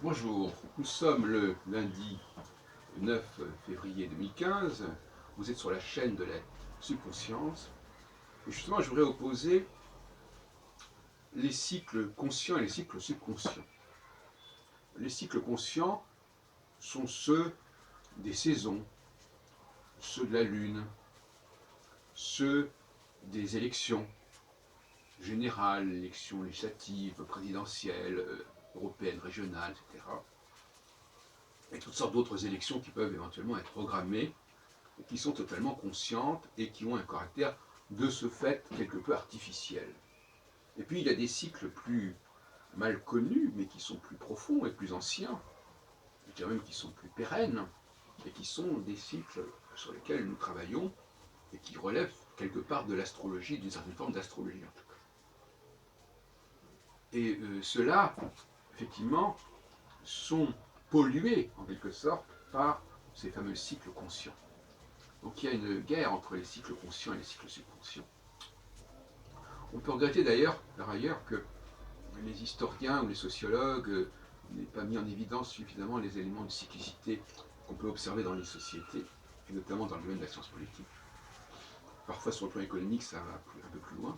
Bonjour, nous sommes le lundi 9 février 2015, vous êtes sur la chaîne de la subconscience, et justement je voudrais opposer les cycles conscients et les cycles subconscients. Les cycles conscients sont ceux des saisons, ceux de la lune, ceux des élections générales, élections législatives, présidentielles, européennes, régionales, etc. Et toutes sortes d'autres élections qui peuvent éventuellement être programmées, qui sont totalement conscientes et qui ont un caractère de ce fait quelque peu artificiel. Et puis il y a des cycles plus mal connus, mais qui sont plus profonds et plus anciens, je dirais même qui sont plus pérennes, et qui sont des cycles sur lesquels nous travaillons et qui relèvent quelque part de l'astrologie, d'une certaine forme d'astrologie en tout cas. Et ceux-là, effectivement, sont pollués en quelque sorte par ces fameux cycles conscients. Donc il y a une guerre entre les cycles conscients et les cycles subconscients. On peut regretter d'ailleurs, par ailleurs, que les historiens ou les sociologues n'aient pas mis en évidence suffisamment les éléments de cyclicité qu'on peut observer dans les sociétés, et notamment dans le domaine de la science politique. Parfois, sur le plan économique, ça va un peu plus loin.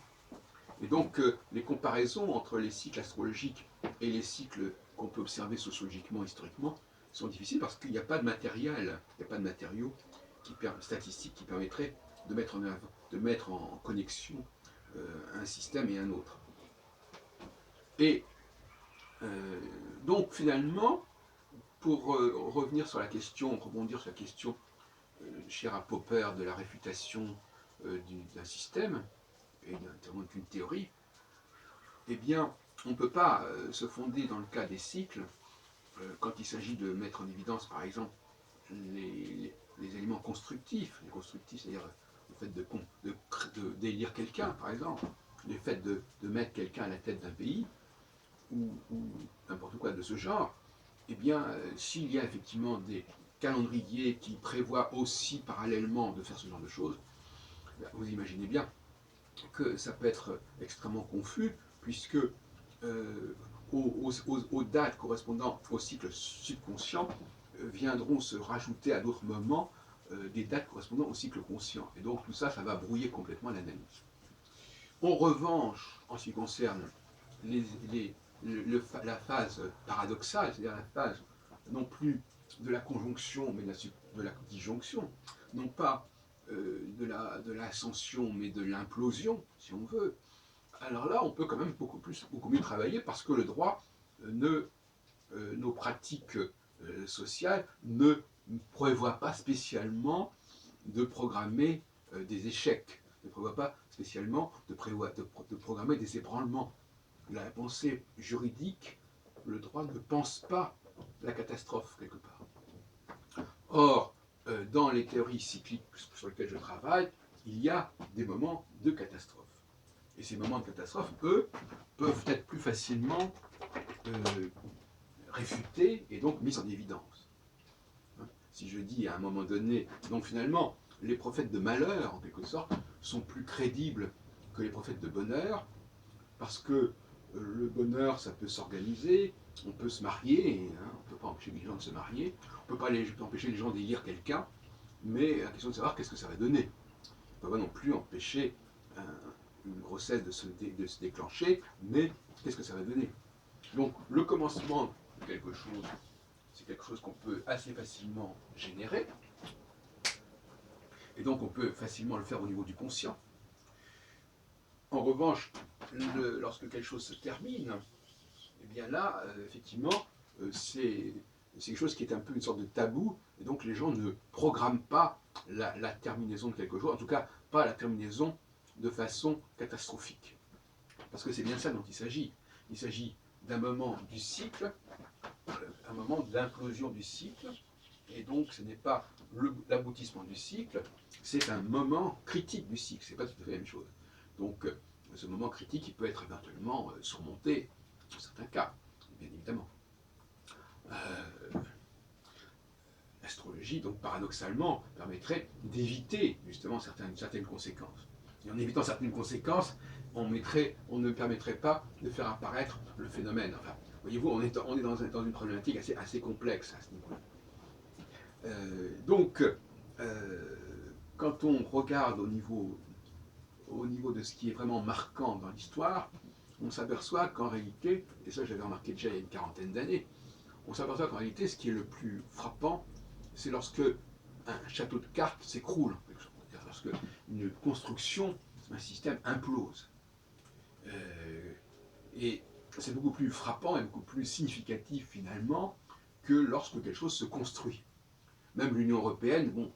Et donc, les comparaisons entre les cycles astrologiques et les cycles qu'on peut observer sociologiquement, historiquement, sont difficiles parce qu'il n'y a pas de matériel, il n'y a pas de matériaux statistiques qui permettraient de mettre en connexion un système et un autre. Et donc finalement, pour revenir sur la question, rebondir sur la question chère à Popper de la réfutation d'un système, et notamment d'une théorie, eh bien, on ne peut pas se fonder dans le cas des cycles, quand il s'agit de mettre en évidence, par exemple, les éléments constructifs. Les constructifs, c'est-à-dire le fait d'élire quelqu'un, par exemple, le fait de mettre quelqu'un à la tête d'un pays, ou n'importe quoi de ce genre, eh bien, s'il y a effectivement des calendriers qui prévoient aussi parallèlement de faire ce genre de choses, vous imaginez bien que ça peut être extrêmement confus, puisque aux dates correspondant au cycle subconscient viendront se rajouter à d'autres moments des dates correspondant au cycle conscient. Et donc tout ça, ça va brouiller complètement l'analyse. En revanche, en ce qui concerne les, les, la phase paradoxale, c'est-à-dire la phase non plus de la conjonction, mais de la disjonction, non pas de l'ascension, mais de l'implosion, si on veut, alors là, on peut quand même beaucoup mieux travailler parce que le droit, nos pratiques sociales ne prévoient pas spécialement de programmer des échecs, ne prévoient pas spécialement de programmer des ébranlements. La pensée juridique, le droit ne pense pas la catastrophe quelque part. Or, dans les théories cycliques sur lesquelles je travaille, il y a des moments de catastrophe. Et ces moments de catastrophe, eux, peuvent être plus facilement réfutés et donc mis en évidence. Si je dis à un moment donné, donc finalement, les prophètes de malheur, en quelque sorte, sont plus crédibles que les prophètes de bonheur, parce que le bonheur, ça peut s'organiser, on peut se marier, hein, on ne peut pas empêcher les gens de se marier, on ne peut pas empêcher les gens d'élire quelqu'un, mais la question de savoir qu'est-ce que ça va donner. On ne peut pas non plus empêcher une grossesse de se déclencher, mais qu'est-ce que ça va donner? Donc le commencement de quelque chose, c'est quelque chose qu'on peut assez facilement générer, et donc on peut facilement le faire au niveau du conscient. En revanche, lorsque quelque chose se termine, eh bien là, effectivement, c'est quelque chose qui est un peu une sorte de tabou, et donc les gens ne programment pas la terminaison de quelque chose, en tout cas pas la terminaison de façon catastrophique. Parce que c'est bien ça dont il s'agit. Il s'agit d'un moment du cycle, un moment d'implosion du cycle, et donc ce n'est pas l'aboutissement du cycle, c'est un moment critique du cycle, c'est pas tout à fait la même chose. Donc ce moment critique, il peut être éventuellement surmonté dans certains cas, bien évidemment. L'astrologie, donc paradoxalement, permettrait d'éviter justement certaines conséquences. Et en évitant certaines conséquences, on ne permettrait pas de faire apparaître le phénomène. Enfin, Voyez-vous, on est dans une problématique assez complexe à ce niveau-là. Donc, quand on regarde au niveau de ce qui est vraiment marquant dans l'histoire, on s'aperçoit qu'en réalité, et ça j'avais remarqué déjà il y a une quarantaine d'années, on s'aperçoit qu'en réalité, ce qui est le plus frappant, c'est lorsque un château de cartes s'écroule, lorsque une construction, un système implose. Et c'est beaucoup plus frappant et beaucoup plus significatif finalement que lorsque quelque chose se construit. Même l'Union européenne, bon,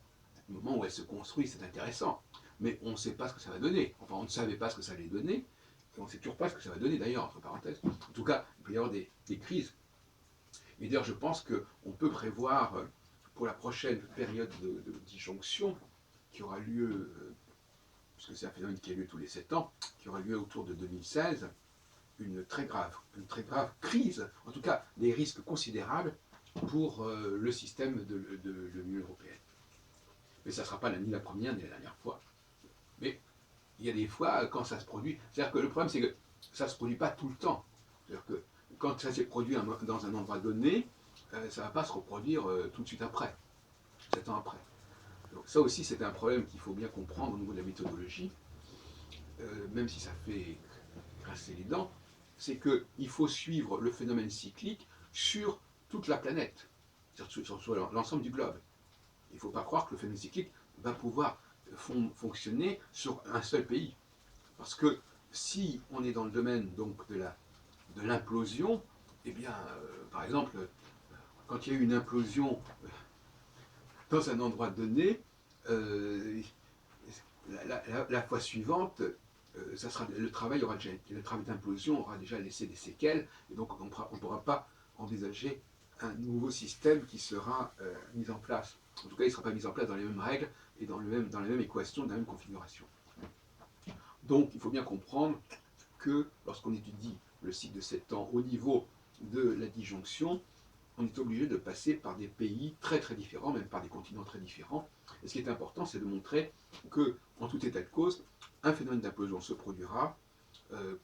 au moment où elle se construit, c'est intéressant, mais on ne sait pas ce que ça va donner. Enfin, on ne savait pas ce que ça allait donner, et on ne sait toujours pas ce que ça va donner d'ailleurs, entre parenthèses. En tout cas, il peut y avoir des crises. Et d'ailleurs, je pense qu'on peut prévoir pour la prochaine période de disjonction, qui aura lieu, puisque c'est un phénomène qui a lieu tous les 7 ans, qui aura lieu autour de 2016, une très grave crise, en tout cas des risques considérables pour le système de l'Union européenne. Mais ça ne sera pas ni la première ni la dernière fois. Mais il y a des fois quand ça se produit, c'est-à-dire que le problème c'est que ça ne se produit pas tout le temps. C'est-à-dire que quand ça s'est produit dans un endroit donné, ça ne va pas se reproduire tout de suite après, 7 ans après. Donc ça aussi c'est un problème qu'il faut bien comprendre au niveau de la méthodologie, même si ça fait grincer les dents, c'est qu'il faut suivre le phénomène cyclique sur toute la planète, sur l'ensemble du globe. Il ne faut pas croire que le phénomène cyclique va pouvoir fonctionner sur un seul pays. Parce que si on est dans le domaine donc de l'implosion, eh bien, par exemple, quand il y a eu une implosion dans un endroit donné, la fois suivante, le travail d'implosion aura déjà laissé des séquelles, et donc on ne pourra pas envisager un nouveau système qui sera mis en place. En tout cas, il ne sera pas mis en place dans les mêmes règles et dans les mêmes équations, dans la même configuration. Donc, il faut bien comprendre que lorsqu'on étudie le cycle de 7 ans au niveau de la disjonction, on est obligé de passer par des pays très très différents, même par des continents très différents. Et ce qui est important, c'est de montrer que, en tout état de cause, un phénomène d'implosion se produira,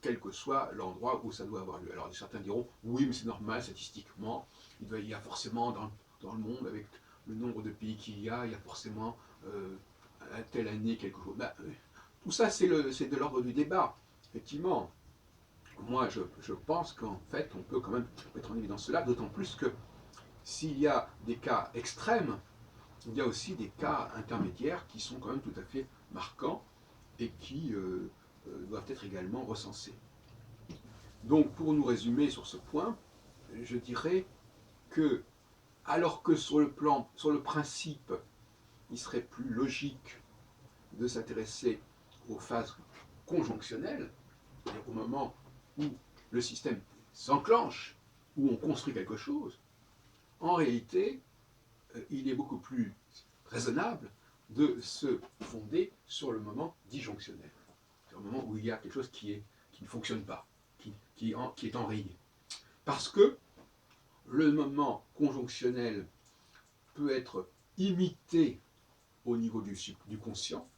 quel que soit l'endroit où ça doit avoir lieu. Alors certains diront, oui, mais c'est normal, statistiquement, il y a forcément dans le monde, avec le nombre de pays qu'il y a forcément à telle année quelque chose. Ben, tout ça, c'est de l'ordre du débat. Effectivement, moi, je pense qu'en fait, on peut quand même mettre en évidence cela, d'autant plus que s'il y a des cas extrêmes, il y a aussi des cas intermédiaires qui sont quand même tout à fait marquants et qui doivent être également recensés. Donc, pour nous résumer sur ce point, je dirais que, alors que sur le principe, il serait plus logique de s'intéresser aux phases conjonctionnelles, c'est-à-dire au moment où le système s'enclenche, où on construit quelque chose, en réalité, il est beaucoup plus raisonnable de se fonder sur le moment disjonctionnel, sur le moment où il y a quelque chose qui ne fonctionne pas, qui est enrayé. Parce que le moment conjonctionnel peut être imité au niveau du conscient,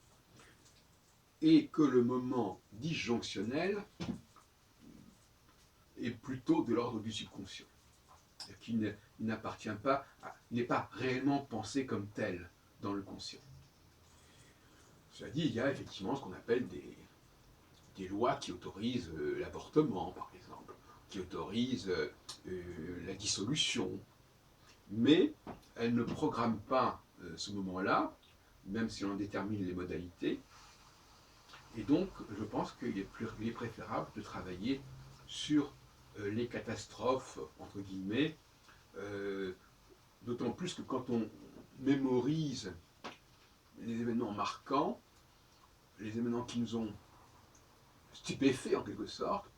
et que le moment disjonctionnel est plutôt de l'ordre du subconscient, qui n'appartient pas, il n'est pas réellement pensé comme tel dans le conscient. Cela dit, il y a effectivement ce qu'on appelle des lois qui autorisent l'avortement, par exemple, qui autorisent la dissolution, mais elles ne programment pas ce moment-là, même si on en détermine les modalités. Et donc, je pense qu'il est préférable de travailler sur les catastrophes, entre guillemets, d'autant plus que quand on mémorise les événements marquants, les événements qui nous ont stupéfaits en quelque sorte,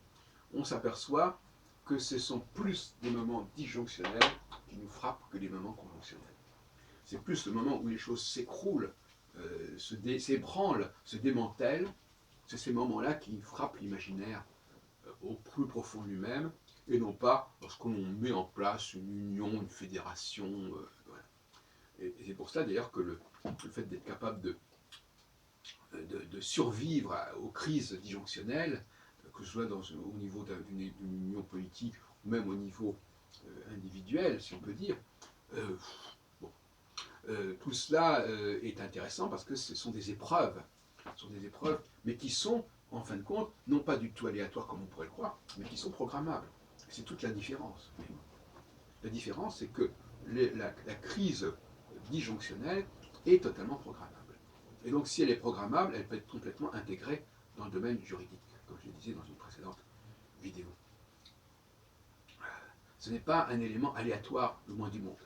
on s'aperçoit que ce sont plus des moments disjonctionnels qui nous frappent que des moments conjonctionnels. C'est plus le moment où les choses s'écroulent, s'ébranlent, se démantèlent, c'est ces moments-là qui frappent l'imaginaire au plus profond de lui-même, et non pas lorsqu'on met en place une union, une fédération. Voilà. Et c'est pour ça d'ailleurs que le fait d'être capable de survivre aux crises disjonctionnelles, que ce soit au niveau d'une union politique, ou même au niveau individuel, si on peut dire. Bon. Tout cela est intéressant parce que ce sont des épreuves. Mais qui sont, en fin de compte, non pas du tout aléatoires comme on pourrait le croire, mais qui sont programmables. C'est toute la différence. La différence, c'est que la crise disjonctionnelle est totalement programmable. Et donc, si elle est programmable, elle peut être complètement intégrée dans le domaine juridique, comme je le disais dans une précédente vidéo. Ce n'est pas un élément aléatoire, le moins du monde.